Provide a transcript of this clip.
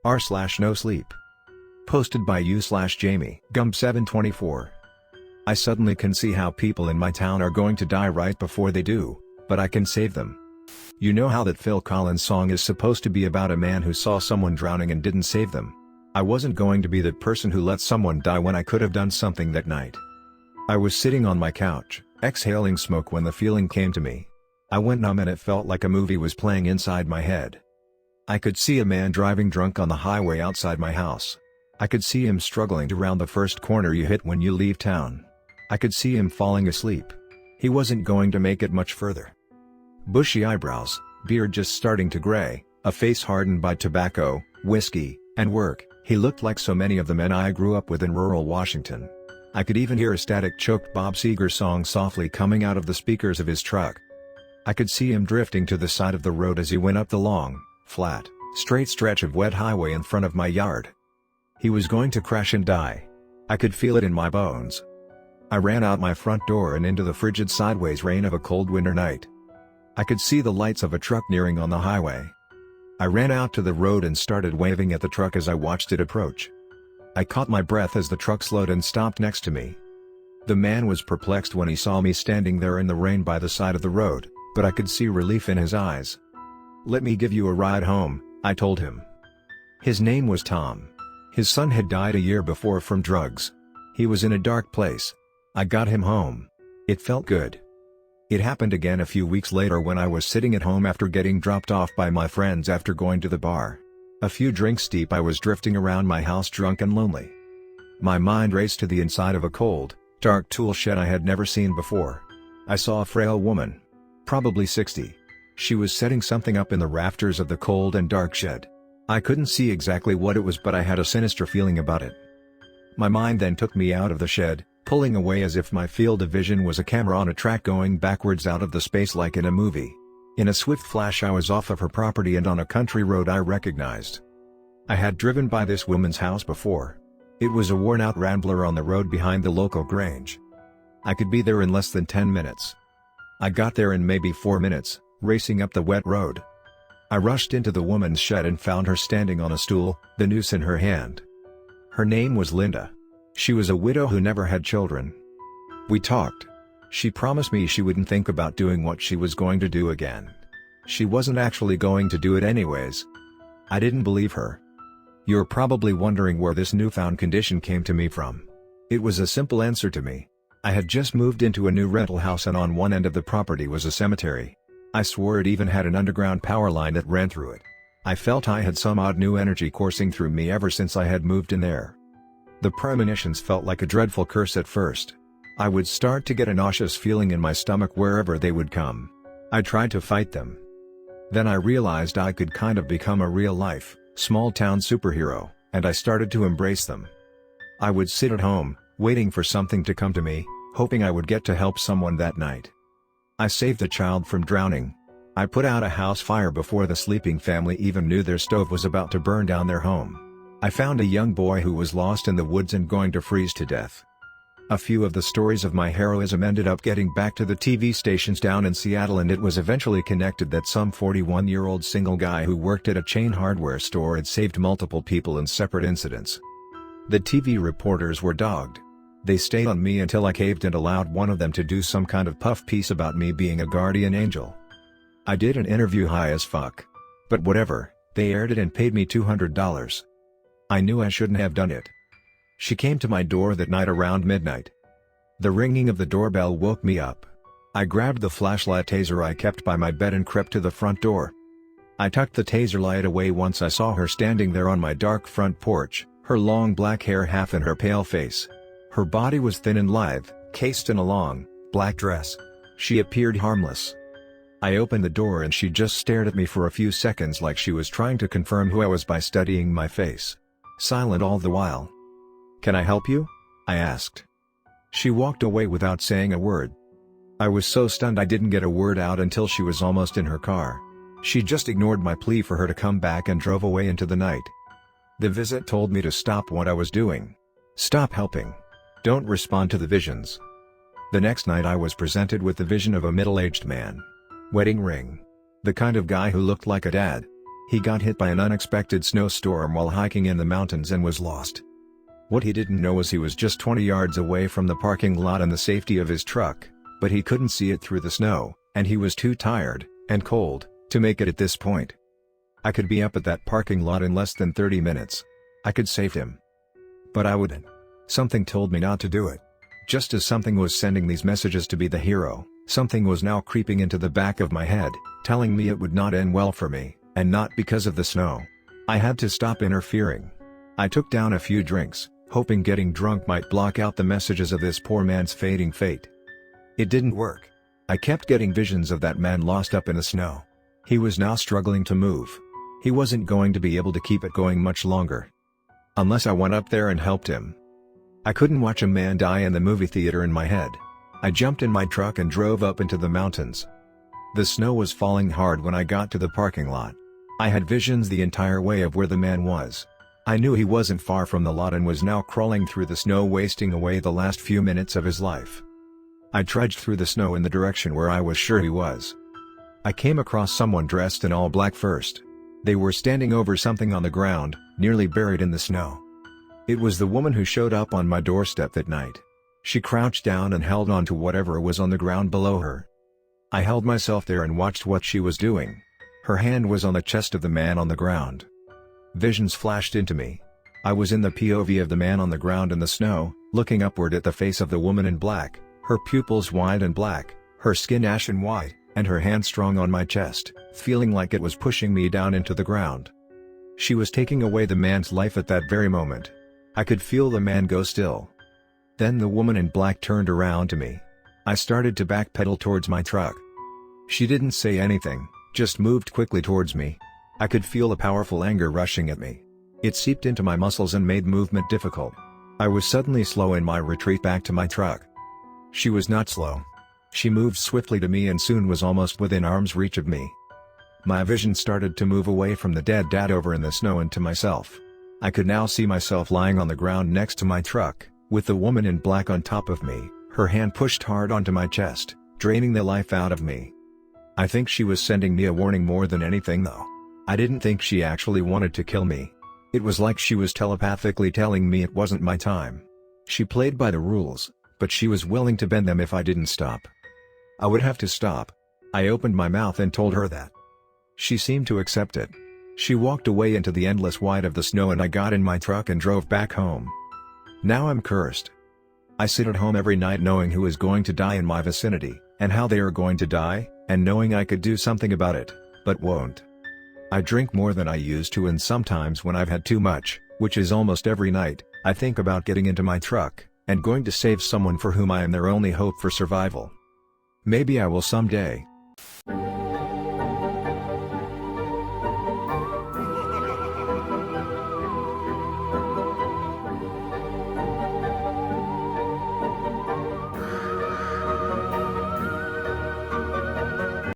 r/NoSleep. Posted by u/Jamie Gump724. I suddenly can see how people in my town are going to die right before they do, but I can save them. You know how that Phil Collins song is supposed to be about a man who saw someone drowning and didn't save them? I wasn't going to be that person who let someone die when I could have done something that night. I was sitting on my couch, exhaling smoke when the feeling came to me. I went numb and it felt like a movie was playing inside my head. I could see a man driving drunk on the highway outside my house. I could see him struggling to round the first corner you hit when you leave town. I could see him falling asleep. He wasn't going to make it much further. Bushy eyebrows, beard just starting to gray, a face hardened by tobacco, whiskey, and work. He looked like so many of the men I grew up with in rural Washington. I could even hear a static choked Bob Seger song softly coming out of the speakers of his truck. I could see him drifting to the side of the road as he went up the long, flat, straight stretch of wet highway in front of my yard. He was going to crash and die. I could feel it in my bones. I ran out my front door and into the frigid sideways rain of a cold winter night. I could see the lights of a truck nearing on the highway. I ran out to the road and started waving at the truck as I watched it approach. I caught my breath as the truck slowed and stopped next to me. The man was perplexed when he saw me standing there in the rain by the side of the road, but I could see relief in his eyes. "Let me give you a ride home," I told him. His name was Tom. His son had died a year before from drugs. He was in a dark place. I got him home. It felt good. It happened again a few weeks later when I was sitting at home after getting dropped off by my friends after going to the bar. A few drinks deep, I was drifting around my house drunk and lonely. My mind raced to the inside of a cold, dark tool shed I had never seen before. I saw a frail woman. Probably 60. She was setting something up in the rafters of the cold and dark shed. I couldn't see exactly what it was, but I had a sinister feeling about it. My mind then took me out of the shed, pulling away as if my field of vision was a camera on a track going backwards out of the space like in a movie. In a swift flash I was off of her property and on a country road I recognized. I had driven by this woman's house before. It was a worn-out rambler on the road behind the local Grange. I could be there in less than 10 minutes. I got there in maybe 4 minutes, racing up the wet road. I rushed into the woman's shed and found her standing on a stool, the noose in her hand. Her name was Linda. She was a widow who never had children. We talked. She promised me she wouldn't think about doing what she was going to do again. She wasn't actually going to do it anyways. I didn't believe her. You're probably wondering where this newfound condition came to me from. It was a simple answer to me. I had just moved into a new rental house and on one end of the property was a cemetery. I swore it even had an underground power line that ran through it. I felt I had some odd new energy coursing through me ever since I had moved in there. The premonitions felt like a dreadful curse at first. I would start to get a nauseous feeling in my stomach wherever they would come. I tried to fight them. Then I realized I could kind of become a real-life, small-town superhero, and I started to embrace them. I would sit at home, waiting for something to come to me, hoping I would get to help someone that night. I saved a child from drowning. I put out a house fire before the sleeping family even knew their stove was about to burn down their home. I found a young boy who was lost in the woods and going to freeze to death. A few of the stories of my heroism ended up getting back to the TV stations down in Seattle, and it was eventually connected that some 41-year-old single guy who worked at a chain hardware store had saved multiple people in separate incidents. The TV reporters were dogged. They stayed on me until I caved and allowed one of them to do some kind of puff piece about me being a guardian angel. I did an interview high as fuck. But whatever, they aired it and paid me $200. I knew I shouldn't have done it. She came to my door that night around midnight. The ringing of the doorbell woke me up. I grabbed the flashlight taser I kept by my bed and crept to the front door. I tucked the taser light away once I saw her standing there on my dark front porch, her long black hair half in her pale face. Her body was thin and lithe, cased in a long, black dress. She appeared harmless. I opened the door and she just stared at me for a few seconds like she was trying to confirm who I was by studying my face. Silent all the while. "Can I help you?" I asked. She walked away without saying a word. I was so stunned I didn't get a word out until she was almost in her car. She just ignored my plea for her to come back and drove away into the night. The visit told me to stop what I was doing. Stop helping. Don't respond to the visions. The next night I was presented with the vision of a middle-aged man. Wedding ring. The kind of guy who looked like a dad. He got hit by an unexpected snowstorm while hiking in the mountains and was lost. What he didn't know was he was just 20 yards away from the parking lot and the safety of his truck, but he couldn't see it through the snow, and he was too tired, and cold, to make it at this point. I could be up at that parking lot in less than 30 minutes. I could save him. But I wouldn't. Something told me not to do it. Just as something was sending these messages to be the hero, something was now creeping into the back of my head, telling me it would not end well for me, and not because of the snow. I had to stop interfering. I took down a few drinks, hoping getting drunk might block out the messages of this poor man's fading fate. It didn't work. I kept getting visions of that man lost up in the snow. He was now struggling to move. He wasn't going to be able to keep it going much longer. Unless I went up there and helped him. I couldn't watch a man die in the movie theater in my head. I jumped in my truck and drove up into the mountains. The snow was falling hard when I got to the parking lot. I had visions the entire way of where the man was. I knew he wasn't far from the lot and was now crawling through the snow, wasting away the last few minutes of his life. I trudged through the snow in the direction where I was sure he was. I came across someone dressed in all black first. They were standing over something on the ground, nearly buried in the snow. It was the woman who showed up on my doorstep that night. She crouched down and held on to whatever was on the ground below her. I held myself there and watched what she was doing. Her hand was on the chest of the man on the ground. Visions flashed into me. I was in the POV of the man on the ground in the snow, looking upward at the face of the woman in black, her pupils wide and black, her skin ashen white, and her hand strong on my chest, feeling like it was pushing me down into the ground. She was taking away the man's life at that very moment. I could feel the man go still. Then the woman in black turned around to me. I started to backpedal towards my truck. She didn't say anything, just moved quickly towards me. I could feel a powerful anger rushing at me. It seeped into my muscles and made movement difficult. I was suddenly slow in my retreat back to my truck. She was not slow. She moved swiftly to me and soon was almost within arm's reach of me. My vision started to move away from the dead dad over in the snow and to myself. I could now see myself lying on the ground next to my truck, with the woman in black on top of me, her hand pushed hard onto my chest, draining the life out of me. I think she was sending me a warning more than anything though. I didn't think she actually wanted to kill me. It was like she was telepathically telling me it wasn't my time. She played by the rules, but she was willing to bend them if I didn't stop. I would have to stop. I opened my mouth and told her that. She seemed to accept it. She walked away into the endless white of the snow and I got in my truck and drove back home. Now I'm cursed. I sit at home every night knowing who is going to die in my vicinity, and how they are going to die, and knowing I could do something about it, but won't. I drink more than I used to, and sometimes when I've had too much, which is almost every night, I think about getting into my truck, and going to save someone for whom I am their only hope for survival. Maybe I will someday.